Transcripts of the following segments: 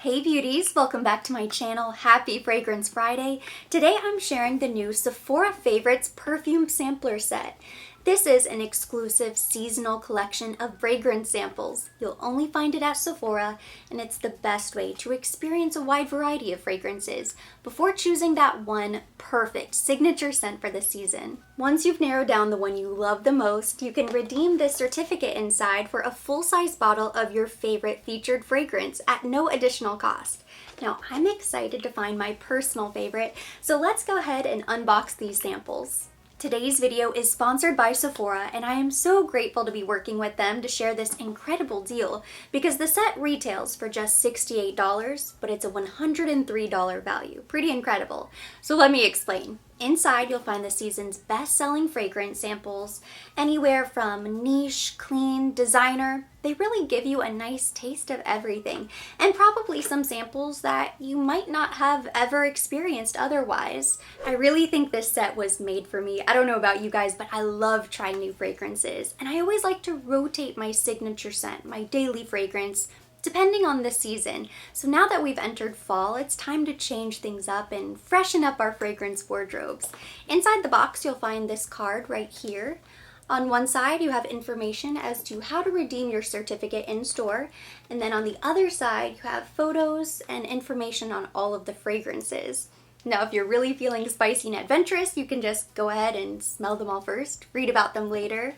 Hey beauties, welcome back to my channel. Happy Fragrance Friday. Today I'm sharing the new Sephora Favorites Perfume Sampler Set. This is an exclusive seasonal collection of fragrance samples. You'll only find it at Sephora, and it's the best way to experience a wide variety of fragrances before choosing that one perfect signature scent for the season. Once you've narrowed down the one you love the most, you can redeem this certificate inside for a full-size bottle of your favorite featured fragrance at no additional cost. Now, I'm excited to find my personal favorite, so let's go ahead and unbox these samples. Today's video is sponsored by Sephora, and I am so grateful to be working with them to share this incredible deal because the set retails for just $68, but it's a $103 value. Pretty incredible. So let me explain. Inside, you'll find the season's best-selling fragrance samples, anywhere from niche, clean, designer. They really give you a nice taste of everything, and probably some samples that you might not have ever experienced otherwise. I really think this set was made for me. I don't know about you guys, but I love trying new fragrances, and I always like to rotate my signature scent, my daily fragrance, depending on the season. So now that we've entered fall, it's time to change things up and freshen up our fragrance wardrobes. Inside the box, you'll find this card right here. On one side, you have information as to how to redeem your certificate in store, and then on the other side, you have photos and information on all of the fragrances. Now, if you're really feeling spicy and adventurous, you can just go ahead and smell them all first, read about them later.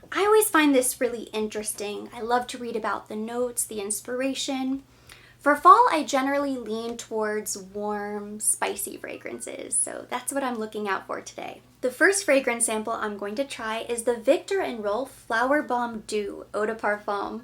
I always find this really interesting. I love to read about the notes, the inspiration. For fall, I generally lean towards warm, spicy fragrances, so that's what I'm looking out for today. The first fragrance sample I'm going to try is the Viktor & Rolf Flowerbomb Dew Eau de Parfum.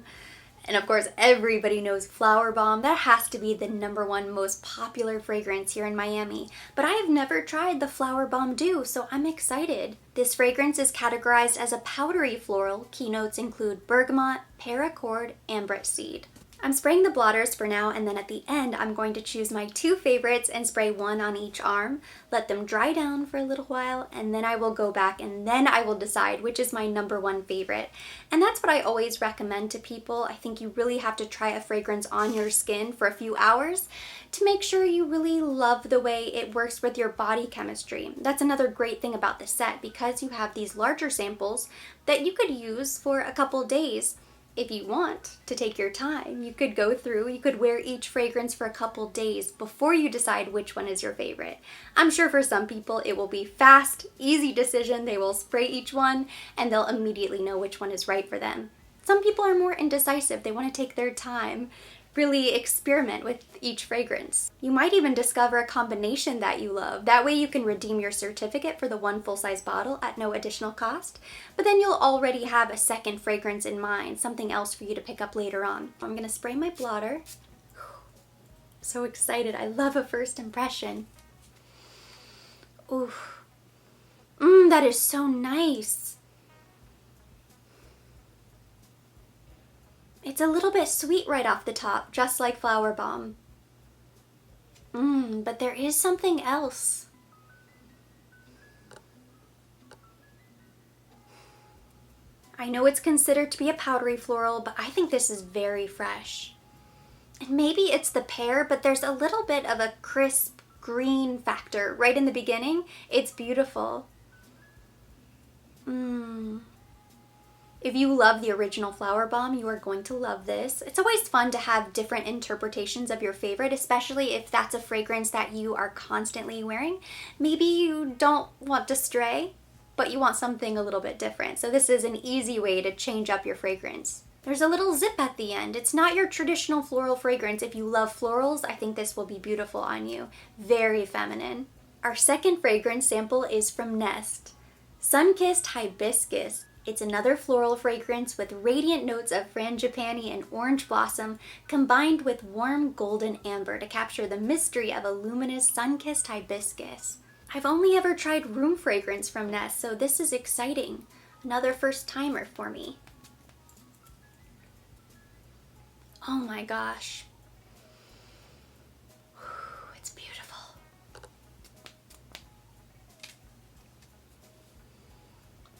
And of course, everybody knows Flowerbomb. That has to be the #1 most popular fragrance here in Miami. But I have never tried the Flowerbomb Dew, so I'm excited. This fragrance is categorized as a powdery floral. Keynotes include bergamot, paracord, ambrette seed. I'm spraying the blotters for now, and then at the end, I'm going to choose my 2 favorites and spray one on each arm, let them dry down for a little while, and then I will go back and then I will decide which is my #1 favorite. And that's what I always recommend to people. I think you really have to try a fragrance on your skin for a few hours to make sure you really love the way it works with your body chemistry. That's another great thing about the set, because you have these larger samples that you could use for a couple days. If you want to take your time, you could go through, you could wear each fragrance for a couple days before you decide which one is your favorite. I'm sure for some people it will be fast, easy decision. They will spray each one and they'll immediately know which one is right for them. Some people are more indecisive. They want to take their time, really experiment with each fragrance. You might even discover a combination that you love. That way you can redeem your certificate for the 1 full-size bottle at no additional cost, but then you'll already have a second fragrance in mind, something else for you to pick up later on. I'm gonna spray my blotter. So excited, I love a first impression. Ooh, that is so nice. It's a little bit sweet right off the top, just like Flowerbomb. But there is something else. I know it's considered to be a powdery floral, but I think this is very fresh. And maybe it's the pear, but there's a little bit of a crisp green factor right in the beginning. It's beautiful. If you love the original Flowerbomb, you are going to love this. It's always fun to have different interpretations of your favorite, especially if that's a fragrance that you are constantly wearing. Maybe you don't want to stray, but you want something a little bit different. So this is an easy way to change up your fragrance. There's a little zip at the end. It's not your traditional floral fragrance. If you love florals, I think this will be beautiful on you. Very feminine. Our second fragrance sample is from Nest. Sun-Kissed Hibiscus. It's another floral fragrance with radiant notes of frangipani and orange blossom combined with warm golden amber to capture the mystery of a luminous sun-kissed hibiscus. I've only ever tried room fragrance from Nest, so this is exciting. Another first timer for me. Oh my gosh. It's beautiful.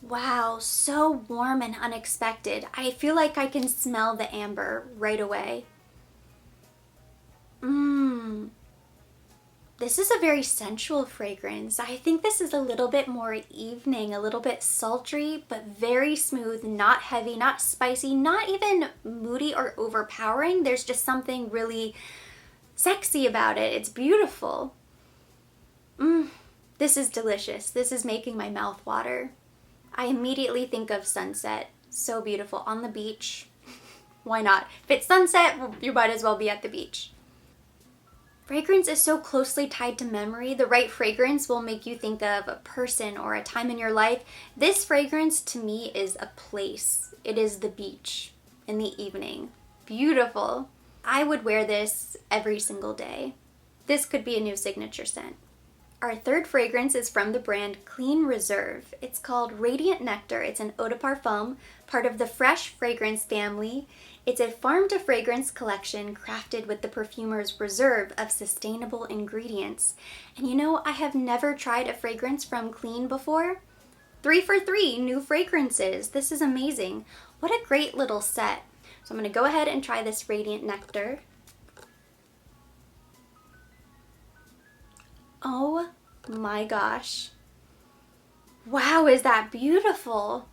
Wow, so warm and unexpected. I feel like I can smell the amber right away. This is a very sensual fragrance. I think this is a little bit more evening, a little bit sultry, but very smooth, not heavy, not spicy, not even moody or overpowering. There's just something really sexy about it. It's beautiful. This is delicious. This is making my mouth water. I immediately think of sunset. So beautiful. On the beach. Why not? If it's sunset, you might as well be at the beach. Fragrance is so closely tied to memory. The right fragrance will make you think of a person or a time in your life. This fragrance to me is a place. It is the beach in the evening. Beautiful. I would wear this every single day. This could be a new signature scent. Our third fragrance is from the brand Clean Reserve. It's called Radiant Nectar. It's an eau de parfum, part of the Fresh Fragrance family. It's a farm-to-fragrance collection crafted with the perfumer's reserve of sustainable ingredients. And you know, I have never tried a fragrance from Clean before. 3 for 3 new fragrances. This is amazing. What a great little set. So I'm going to go ahead and try this Radiant Nectar. Oh my gosh. Wow, is that beautiful?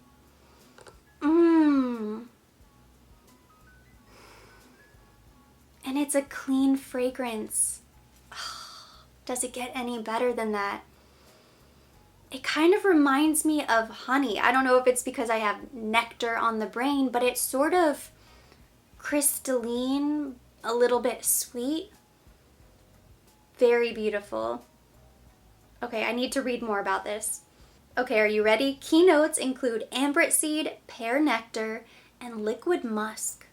And it's a clean fragrance. Does it get any better than that? It kind of reminds me of honey. I don't know if it's because I have nectar on the brain, but it's sort of crystalline, a little bit sweet. Very beautiful. Okay, I need to read more about this. Okay, are you ready? Keynotes include ambrette seed, pear nectar, and liquid musk.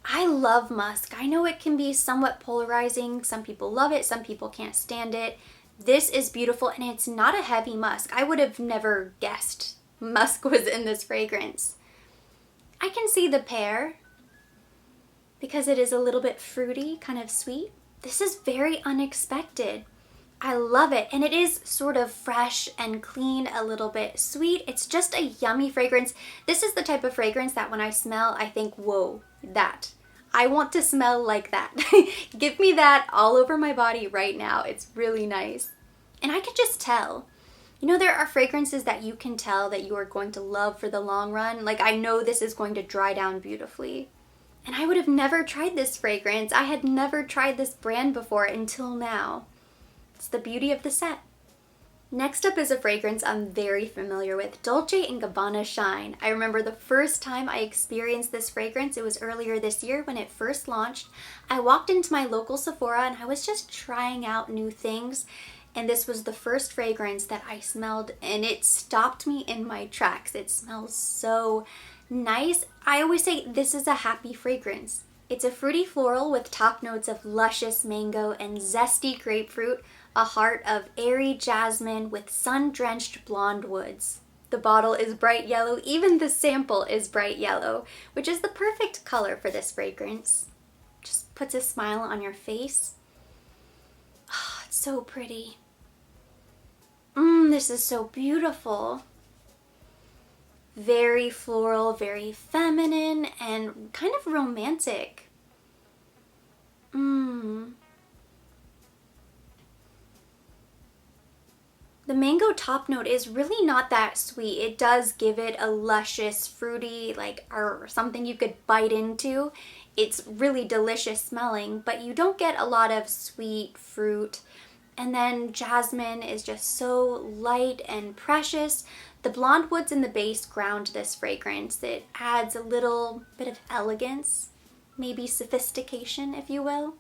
I love musk. I know it can be somewhat polarizing. Some people love it, some people can't stand it. This is beautiful, and it's not a heavy musk. I would have never guessed musk was in this fragrance. I can see the pear because it is a little bit fruity, kind of sweet. This is very unexpected. I love it, and it is sort of fresh and clean, a little bit sweet. It's just a yummy fragrance. This is the type of fragrance that when I smell, I think, whoa, that. I want to smell like that. Give me that all over my body right now. It's really nice. And I could just tell. You know, there are fragrances that you can tell that you are going to love for the long run. Like, I know this is going to dry down beautifully. And I would have never tried this fragrance. I had never tried this brand before until now. It's the beauty of the set. Next up is a fragrance I'm very familiar with, Dolce & Gabbana Shine. I remember the first time I experienced this fragrance, it was earlier this year when it first launched. I walked into my local Sephora and I was just trying out new things, and this was the first fragrance that I smelled, and it stopped me in my tracks. It smells so nice. I always say this is a happy fragrance. It's a fruity floral with top notes of luscious mango and zesty grapefruit, a heart of airy jasmine with sun-drenched blonde woods. The bottle is bright yellow, even the sample is bright yellow, which is the perfect color for this fragrance. Just puts a smile on your face. Oh, it's so pretty. This is so beautiful. Very floral, very feminine, and kind of romantic. The mango top note is really not that sweet. It does give it a luscious, fruity, like, or something you could bite into. It's really delicious smelling, but you don't get a lot of sweet fruit. And then jasmine is just so light and precious. The blonde woods in the base ground this fragrance. It adds a little bit of elegance, maybe sophistication, if you will.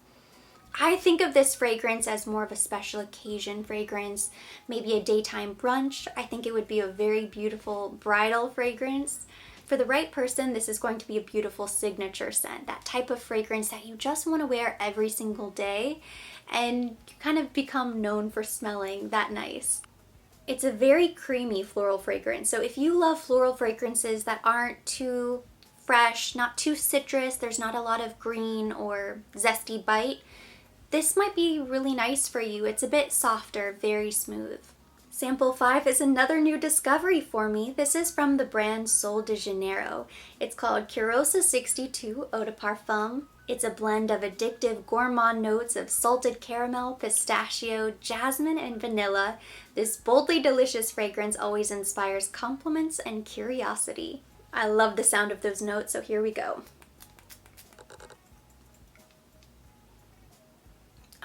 I think of this fragrance as more of a special occasion fragrance, maybe a daytime brunch. I think it would be a very beautiful bridal fragrance. For the right person, this is going to be a beautiful signature scent, that type of fragrance that you just want to wear every single day and you kind of become known for smelling that nice. It's a very creamy floral fragrance, so if you love floral fragrances that aren't too fresh, not too citrus, there's not a lot of green or zesty bite, this might be really nice for you. It's a bit softer, very smooth. Sample 5 is another new discovery for me. This is from the brand Sol de Janeiro. It's called Cheirosa 62 Eau de Parfum. It's a blend of addictive gourmand notes of salted caramel, pistachio, jasmine, and vanilla. This boldly delicious fragrance always inspires compliments and curiosity. I love the sound of those notes, so here we go.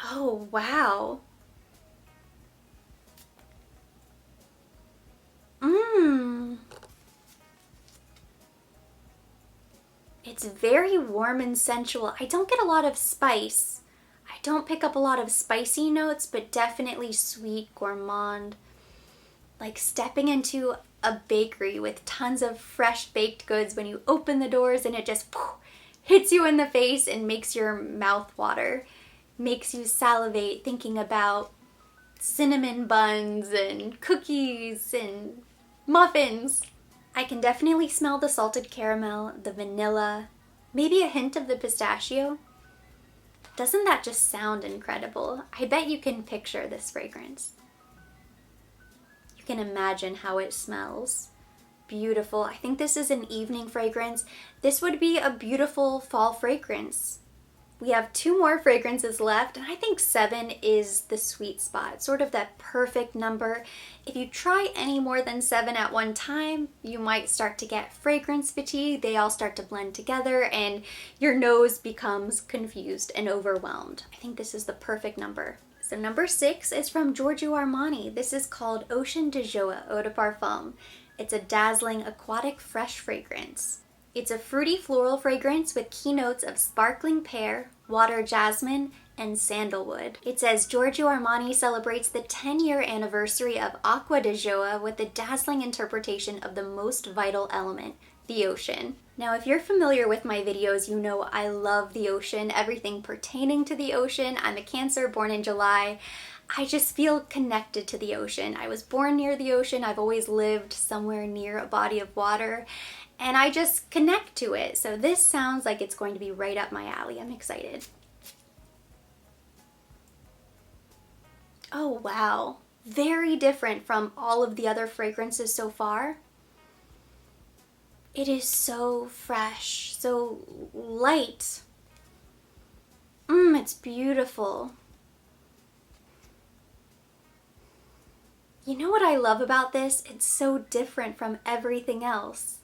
Oh, wow. It's very warm and sensual. I don't get a lot of spice. I don't pick up a lot of spicy notes, but definitely sweet, gourmand. Like stepping into a bakery with tons of fresh baked goods when you open the doors and it just hits you in the face and makes your mouth water. Makes you salivate thinking about cinnamon buns and cookies and muffins. I can definitely smell the salted caramel, the vanilla, maybe a hint of the pistachio. Doesn't that just sound incredible? I bet you can picture this fragrance. You can imagine how it smells. Beautiful. I think this is an evening fragrance. This would be a beautiful fall fragrance. We have 2 more fragrances left, and I think 7 is the sweet spot, sort of that perfect number. If you try any more than 7 at one time, you might start to get fragrance fatigue. They all start to blend together, and your nose becomes confused and overwhelmed. I think this is the perfect number. So number 6 is from Giorgio Armani. This is called Ocean de Gioia Eau de Parfum. It's a dazzling aquatic fresh fragrance. It's a fruity floral fragrance with keynotes of sparkling pear, water jasmine, and sandalwood. It says Giorgio Armani celebrates the 10-year anniversary of Acqua di Gioia with a dazzling interpretation of the most vital element, the ocean. Now, if you're familiar with my videos, you know I love the ocean, everything pertaining to the ocean. I'm a Cancer, born in July. I just feel connected to the ocean. I was born near the ocean. I've always lived somewhere near a body of water, and I just connect to it. So this sounds like it's going to be right up my alley. I'm excited. Oh, wow. Very different from all of the other fragrances so far. It is so fresh, so light. It's beautiful. You know what I love about this? It's so different from everything else.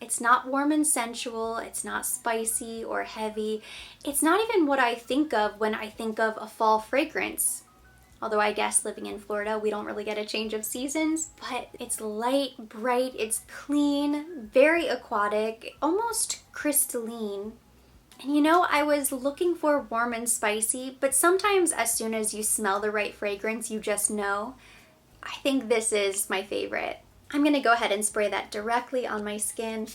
It's not warm and sensual, it's not spicy or heavy. It's not even what I think of when I think of a fall fragrance. Although I guess living in Florida, we don't really get a change of seasons, but it's light, bright, it's clean, very aquatic, almost crystalline. And you know, I was looking for warm and spicy, but sometimes as soon as you smell the right fragrance, you just know. I think this is my favorite. I'm gonna go ahead and spray that directly on my skin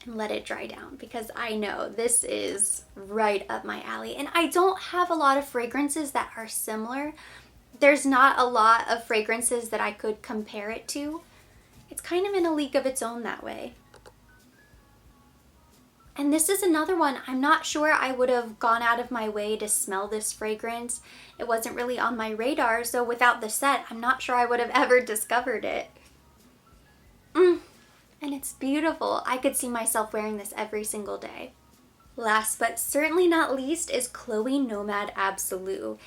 and let it dry down because I know this is right up my alley. And I don't have a lot of fragrances that are similar. There's not a lot of fragrances that I could compare it to. It's kind of in a league of its own that way. And this is another one, I'm not sure I would have gone out of my way to smell this fragrance. It wasn't really on my radar, so without the set, I'm not sure I would have ever discovered it. And it's beautiful. I could see myself wearing this every single day. Last but certainly not least is Chloe Nomade Absolu.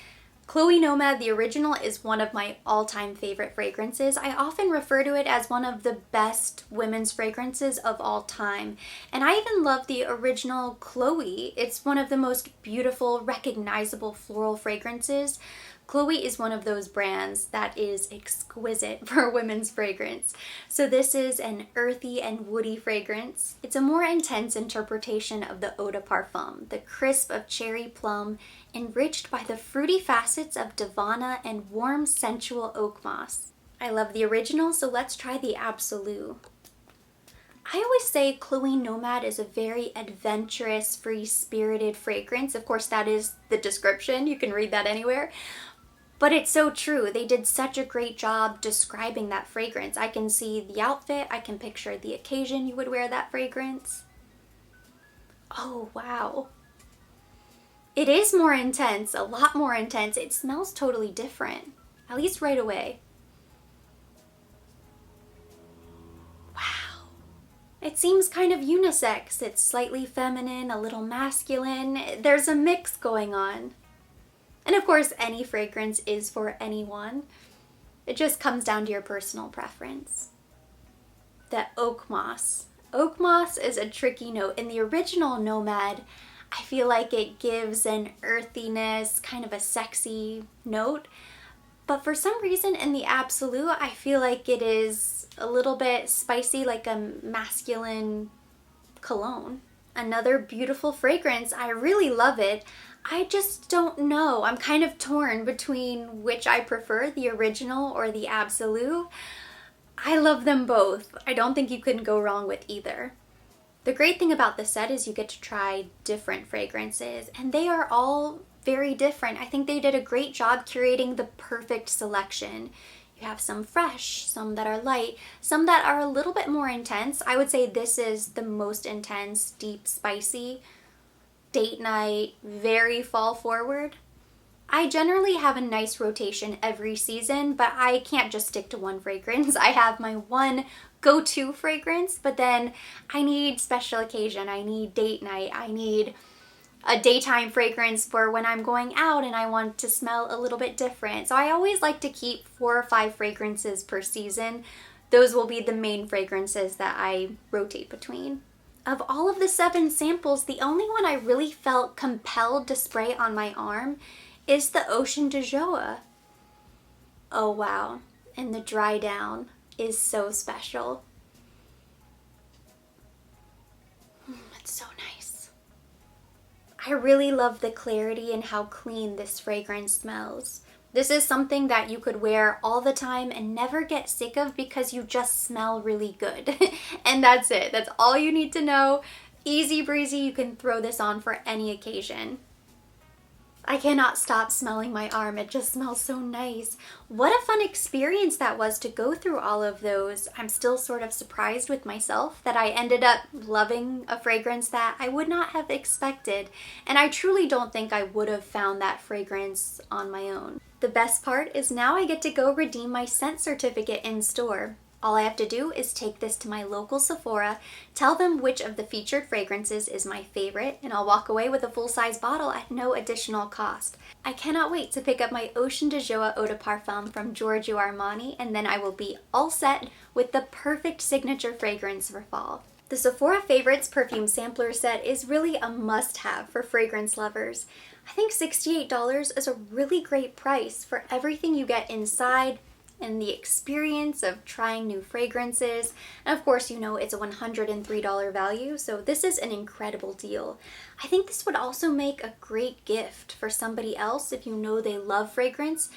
Chloe Nomade, the original, is one of my all-time favorite fragrances. I often refer to it as one of the best women's fragrances of all time. And I even love the original Chloe. It's one of the most beautiful, recognizable floral fragrances. Chloe is one of those brands that is exquisite for women's fragrance. So this is an earthy and woody fragrance. It's a more intense interpretation of the eau de parfum, the crisp of cherry plum, enriched by the fruity facets of Gabbana and warm, sensual oak moss. I love the original, so let's try the Absolu. I always say Chloe Nomade is a very adventurous, free-spirited fragrance. Of course, that is the description. You can read that anywhere. But it's so true. They did such a great job describing that fragrance. I can see the outfit. I can picture the occasion you would wear that fragrance. Oh, wow. It is more intense, a lot more intense. It smells totally different, at least right away. Wow. It seems kind of unisex. It's slightly feminine, a little masculine. There's a mix going on. And of course, any fragrance is for anyone. It just comes down to your personal preference. The oak moss. Oak moss is a tricky note. In the original Nomade, I feel like it gives an earthiness, kind of a sexy note. But for some reason in the Absolu, I feel like it is a little bit spicy, like a masculine cologne. Another beautiful fragrance. I really love it. I just don't know. I'm kind of torn between which I prefer, the original or the Absolu. I love them both. I don't think you can go wrong with either. The great thing about the set is you get to try different fragrances, and they are all very different. I think they did a great job curating the perfect selection. You have some fresh, some that are light, some that are a little bit more intense. I would say this is the most intense, deep, spicy, date night, very fall forward. I generally have a nice rotation every season, but I can't just stick to one fragrance. I have my one go-to fragrance, but then I need special occasion, I need date night, I need a daytime fragrance for when I'm going out and I want to smell a little bit different. So I always like to keep 4 or 5 fragrances per season. Those will be the main fragrances that I rotate between. Of all of the 7 samples, the only one I really felt compelled to spray on my arm is the Ocean de Gioia. Oh wow, and the dry down is so special. It's so nice. I really love the clarity and how clean this fragrance smells. This is something that you could wear all the time and never get sick of because you just smell really good. And that's it. That's all you need to know. Easy breezy, you can throw this on for any occasion. I cannot stop smelling my arm. It just smells so nice. What a fun experience that was to go through all of those. I'm still sort of surprised with myself that I ended up loving a fragrance that I would not have expected. And I truly don't think I would have found that fragrance on my own. The best part is now I get to go redeem my scent certificate in store. All I have to do is take this to my local Sephora, tell them which of the featured fragrances is my favorite, and I'll walk away with a full-size bottle at no additional cost. I cannot wait to pick up my Ocean de Gioia Eau de Parfum from Giorgio Armani, and then I will be all set with the perfect signature fragrance for fall. The Sephora Favorites Perfume Sampler Set is really a must-have for fragrance lovers. I think $68 is a really great price for everything you get inside, and the experience of trying new fragrances. And of course, you know, it's a $103 value, so this is an incredible deal. I think this would also make a great gift for somebody else if you know they love fragrance.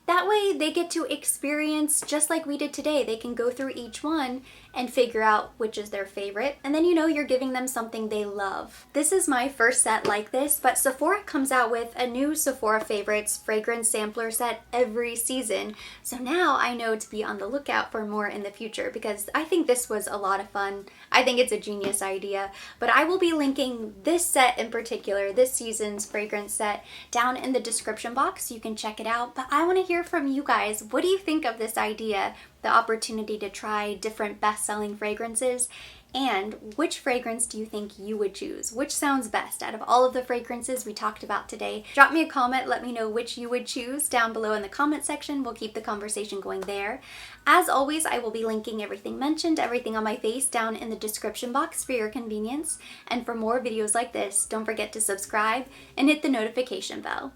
That way they get to experience just like we did today. They can go through each one and figure out which is their favorite, and then you know you're giving them something they love. This is my first set like this, but Sephora comes out with a new Sephora Favorites fragrance sampler set every season, so now I know to be on the lookout for more in the future because I think this was a lot of fun. I think it's a genius idea, but I will be linking this set in particular, this season's fragrance set, down in the description box so you can check it out. But I want to hear from you guys. What do you think of this idea? The opportunity to try different best-selling fragrances, and which fragrance do you think you would choose? Which sounds best out of all of the fragrances we talked about today? Drop me a comment, let me know which you would choose down below in the comment section. We'll keep the conversation going there. As always, I will be linking everything mentioned, everything on my face down in the description box for your convenience. And for more videos like this, don't forget to subscribe and hit the notification bell.